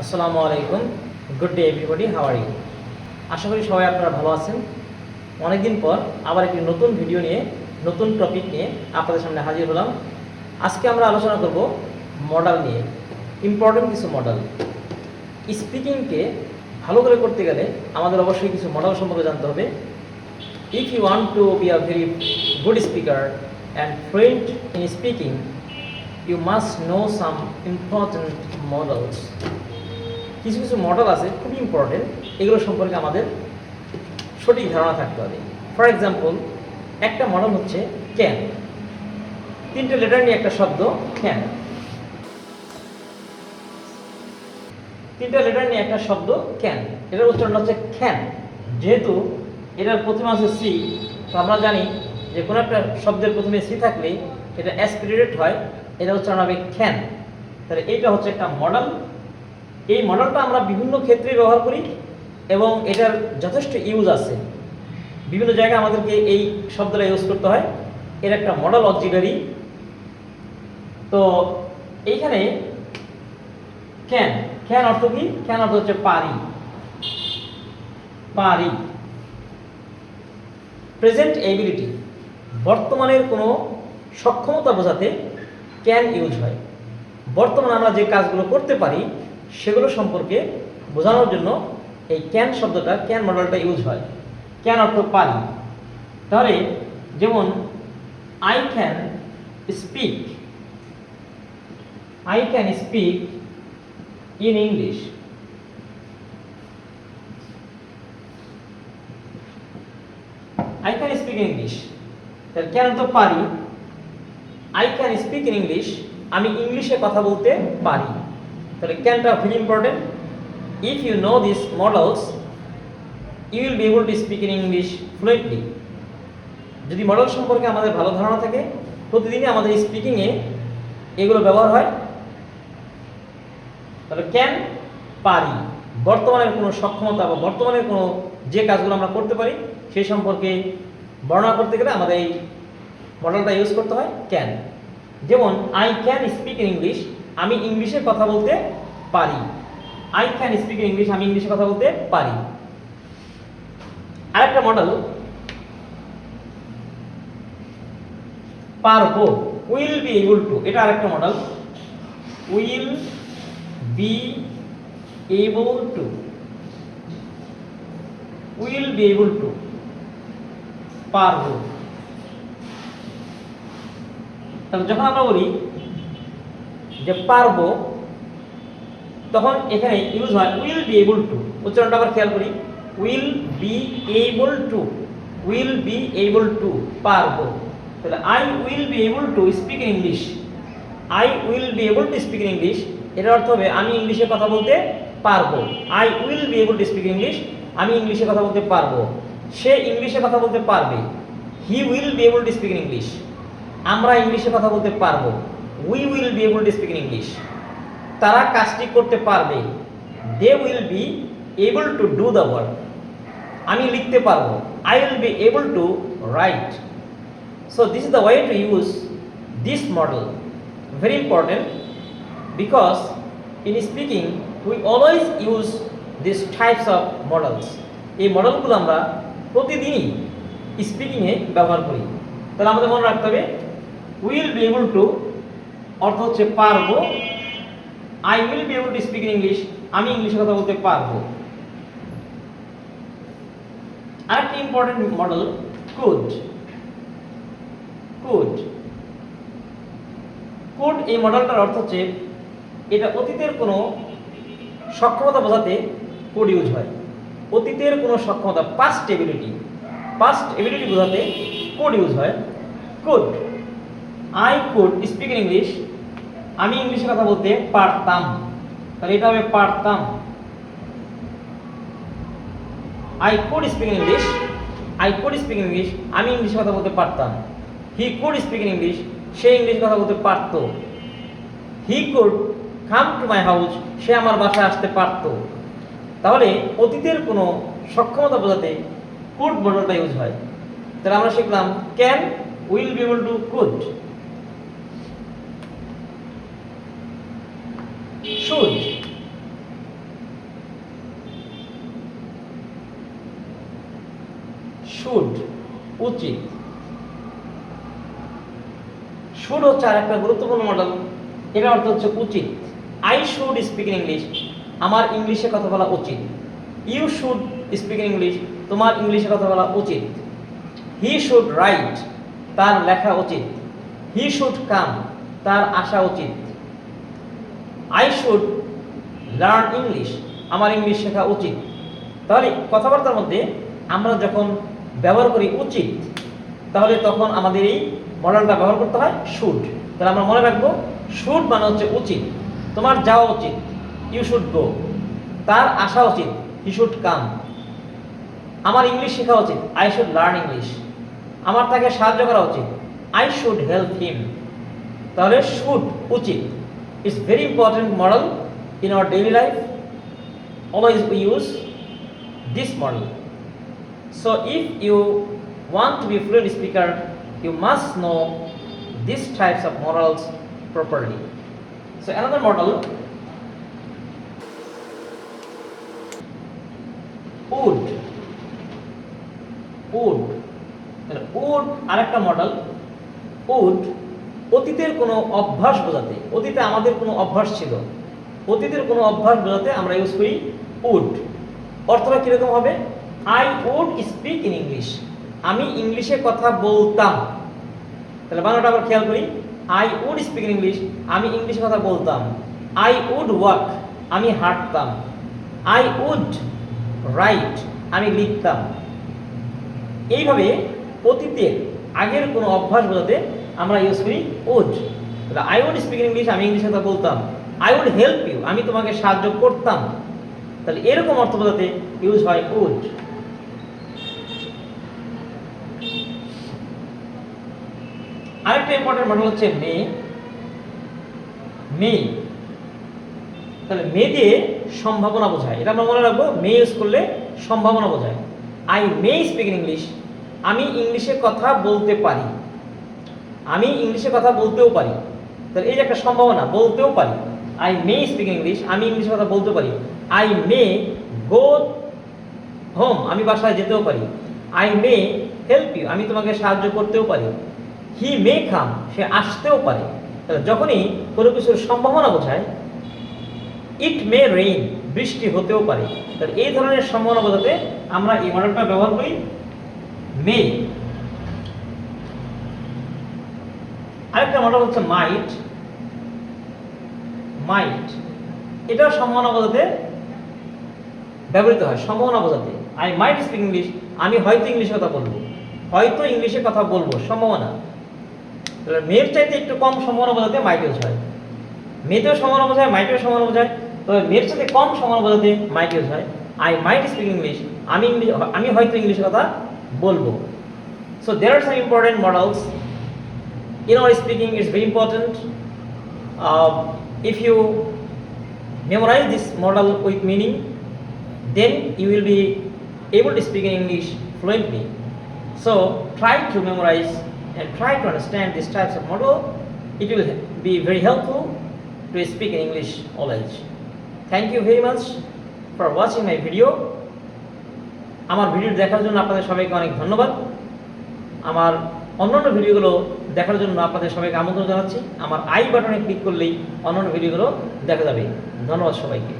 আসসালামু আলাইকুম, good day everybody, how are you? আশা করি সবাই আপনারা ভালো আছেন। অনেকদিন পর আবার একটি নতুন ভিডিও নিয়ে, নতুন টপিক নিয়ে আপনাদের সামনে হাজির হলাম। আজকে আমরা আলোচনা করব মডাল নিয়ে, ইম্পর্টেন্ট কিছু মডাল। স্পিকিংকে ভালো করে করতে গেলে আমাদের অবশ্যই কিছু মডাল সম্পর্কে জানতে হবে। If you want to be a very good speaker and fluent in speaking, you must know some important models. কিছু কিছু মডেল আছে খুবই ইম্পর্টেন্ট, এগুলো সম্পর্কে আমাদের সঠিক ধারণা থাকতে হবে। ফর এক্সাম্পল, একটা মডেল হচ্ছে ক্যান। তিনটে লেটার নিয়ে একটা শব্দ ক্যান। তিনটা লেটার নিয়ে একটা শব্দ ক্যান, এটার উচ্চারণ হচ্ছে খ্যান। যেহেতু এটার প্রথমে আছে সি, তো আমরা জানি যে কোনো একটা শব্দের প্রথমে সি থাকলে এটা অ্যাসপিরেটেড হয়, এটা উচ্চারণ হবে খ্যান। তাহলে এইটা হচ্ছে একটা মডেল। এই মডেলটা আমরা বিভিন্ন ক্ষেত্রে ব্যবহার করি এবং এটার যথেষ্ট ইউজ আছে। বিভিন্ন জায়গায় আমাদেরকে এই শব্দটা ইউজ করতে হয়। এর একটা মডেল অক্সিলারি। তো এইখানে ক্যান, ক্যান অর্থ কি? ক্যান অর্থ হচ্ছে পারি, পারি। প্রেজেন্ট এবিলিটি, বর্তমানের কোনো সক্ষমতা বোঝাতে ক্যান ইউজ হয়। বর্তমানে আমরা যে কাজগুলো করতে পারি সেগুলো সম্পর্কে বোঝানোর জন্য এই ক্যান শব্দটা, ক্যান মডেলটা ইউজ হয়। ক্যান অর্থ পারি। তাহলে যেমন I can speak, I can speak in English. I can speak in English, তাহলে ক্যান অর্থ পারি। I can speak in English, আমি ইংলিশে কথা বলতে পারি। তাহলে ক্যানটা very important. If you know this models, you will be able to speak in English fluently. যদি মডেল সম্পর্কে আমাদের ভালো ধারণা থাকে, প্রতিদিনই আমাদের স্পিকিংয়ে এগুলো ব্যবহার হয়। তাহলে ক্যান পারি, বর্তমানের কোনো সক্ষমতা বা বর্তমানের কোনো যে কাজগুলো আমরা করতে পারি সেই সম্পর্কে বর্ণনা করতে গেলে আমাদের এই মডেলটা ইউজ করতে হয় ক্যান। যেমন I can speak in English, আমি ইংলিশে কথা বলতে পারি। I can speak in English, আমি ইংলিশে কথা বলতে পারি। আরেকটা মডেল পারবো, উইল বি এবল টু, এটা আরেকটা model. Will be able two, will be able two, পারবো। তাহলে যখন আমরা বলি যে পারবো, তখন এখানে ইউজ হয় উইল বি এবল টু। উচ্চারণটা আবার খেয়াল করি, will be able two, will be able two, পারবো। তাহলে I will be able to speak in English, I will be able to speak in English, এটার অর্থ হবে আমি ইংলিশে কথা বলতে পারবো। I will be able to speak in English, আমি ইংলিশে কথা বলতে পারবো। সে ইংলিশে কথা বলতে পারবে, he will be able to speak in English. আমরা ইংলিশে কথা বলতে পারবো, we will be able to speak in English. তারা কাজটি করতে পারবে, they will be able to do the work. আমি লিখতে পারবো, I will be able to write. So this is the way to use this model, very important, because in speaking we always use this types of models. এই মডেলগুলো আমরা প্রতিদিনই স্পিকিংয়ে ব্যবহার করি। তাহলে আমাদের মনে রাখতে হবে উইল বি এবল টু অর্থ হচ্ছে পারবো, I will be able to speak in English, আমি ইংলিশে কথা বলতে পারবো। আরেকটি important model could, could, could. এই মডেলটার অর্থ হচ্ছে এটা অতীতের কোনো সক্ষমতা বোঝাতে কুড ইউজ হয়। অতীতের কোনো সক্ষমতা, পাস্ট এবিলিটি, পাস্ট এবিলিটি বোঝাতে কুড ইউজ হয়। Could, I could speak in English, আমি ইংলিশে কথা বলতে পারতাম। তাহলে এটা হবে পারতাম। I could speak in English, I could speak in English, আমি ইংলিশে কথা বলতে পারতাম। He could speak in English, সে ইংলিশে কথা বলতে পারতো। He could come to my house, সে আমার বাসায় আসতে পারতো। তাহলে অতীতের কোনো সক্ষমতা বোঝাতে কুড মডেলটা ইউজ হয়। তাহলে আমরা শিখলাম can, will be able to, could. Should, should উচিত। শুড হচ্ছে আর একটা গুরুত্বপূর্ণ মডেল, এটার অর্থ হচ্ছে উচিত। I should speak in English, আমার ইংলিশে কথা বলা উচিত। You should speak in English, তোমার ইংলিশে কথা বলা উচিত। হি শুড রাইট, তার লেখা উচিত। হি শুড কাম, তার আসা উচিত। আই শুড লার্ন ইংলিশ, আমার ইংলিশ শেখা উচিত। তাহলে কথাবার্তার মধ্যে আমরা যখন ব্যবহার করি উচিত, তাহলে তখন আমাদের এই মডেলটা ব্যবহার করতে হয় শুড। তাহলে আমরা মনে রাখবো শুড মানে হচ্ছে উচিত, তোমার যাওয়া উচিত, ইউ শুড গো। তার আসা উচিত, হি শুড কাম। আমার ইংলিশ শেখা উচিত, আই শুড লার্ন ইংলিশ। আমার তাকে সাহায্য করা উচিত, আই শুড হেল্প হিম। তাহলে শুড উচিত is very important model in our daily life. Always we use this model. So if you want to be a fluent speaker, you must know these types of models properly. So another model, would. would আরেকটা model. would অতীতের কোনো অভ্যাস বোঝাতে, অতীতে আমাদের কোনো অভ্যাস ছিল, অতীতের কোনো অভ্যাস বোঝাতে আমরা ইউজ করি would। অর্থটা কিরকম হবে? I would speak in English, আমি ইংলিশে কথা বলতাম। তাহলে বাংলাটা আবার খেয়াল করি, I would speak in English, আমি ইংলিশে কথা বলতাম। আই উড ওয়াক, আমি হাঁটতাম। আই উড রাইট, আমি লিখতাম। এইভাবে অতীতের আগের কোনো অভ্যাস বোঝাতে আমরা ইউজ করি উড। তাহলে I would speak in English, আমি ইংলিশে কথা বলতাম। আই উড হেল্প ইউ, আমি তোমাকে সাহায্য করতাম। তাহলে এরকম অর্থ বোঝাতে ইউজ হয় উড। আরেকটা ইম্পর্টেন্ট মডেল হচ্ছে মে। মে, তাহলে মে দিয়ে সম্ভাবনা বোঝায়, এটা আমরা মনে রাখবো। মে ইউজ করলে সম্ভাবনা বোঝায়। I may speak in English, আমি ইংলিশে কথা বলতে পারি। আমি ইংলিশে কথা বলতেও পারি। তাহলে এই যে একটা সম্ভাবনা, বলতেও পারি। I may speak in English, আমি ইংলিশে কথা বলতে পারি। আই মে গো হোম, আমি বাসায় যেতেও পারি। আই মে হেল্প ইউ, আমি তোমাকে সাহায্য করতেও পারি। হি মে কাম, সে আসতেও পারে। তাহলে যখনই কোনো কিছুর সম্ভাবনা বোঝায়, ইট মে রেইন, বৃষ্টি হতেও পারে। তাহলে এই ধরনের সম্ভাবনা বোঝাতে আমরা এই মডেলটা ব্যবহার করি মে। আরেকটা মডেল হচ্ছে মাইট। মাইট এটাও সম্ভাবনা বোঝাতে ব্যবহৃত হয়, সম্ভাবনা বোঝাতে। আই মাইট স্পিক ইংলিশ, আমি হয়তো ইংলিশে কথা বলবো। হয়তো ইংলিশে কথা বলবো, সম্ভাবনা। তাহলে মেয়ের চাইতে একটু কম সম্ভাবনা বোঝাতে মাইট ইউজ হয়। মেয়েতেও সম্ভাবনা বোঝায়, মাইটেও সম্ভাবনা বোঝায়, তবে মেয়ের সাথে কম সম্ভাবনা বোঝাতে মাইট ইউজ হয়। আই মাইট স্পিক ইংলিশ, আমি হয়তো ইংলিশে কথা বলবো। So there are some important models in our speaking. Is very important. If you memorize this model with meaning, then you will be able to speak in English fluently. So try to memorize and try to understand these types of model. It will be very helpful to speak in English always. Thank you very much for watching my video. আমার video দেখার জন্য আপনাদের সবাইকে অনেক ধন্যবাদ। আমার অন্যান্য ভিডিওগুলো দেখার জন্য আপনাদের সবাইকে আমন্ত্রণ জানাচ্ছি। আমার আই বাটনে ক্লিক করলেই অন্যান্য ভিডিওগুলো দেখা যাবে। ধন্যবাদ সবাইকে।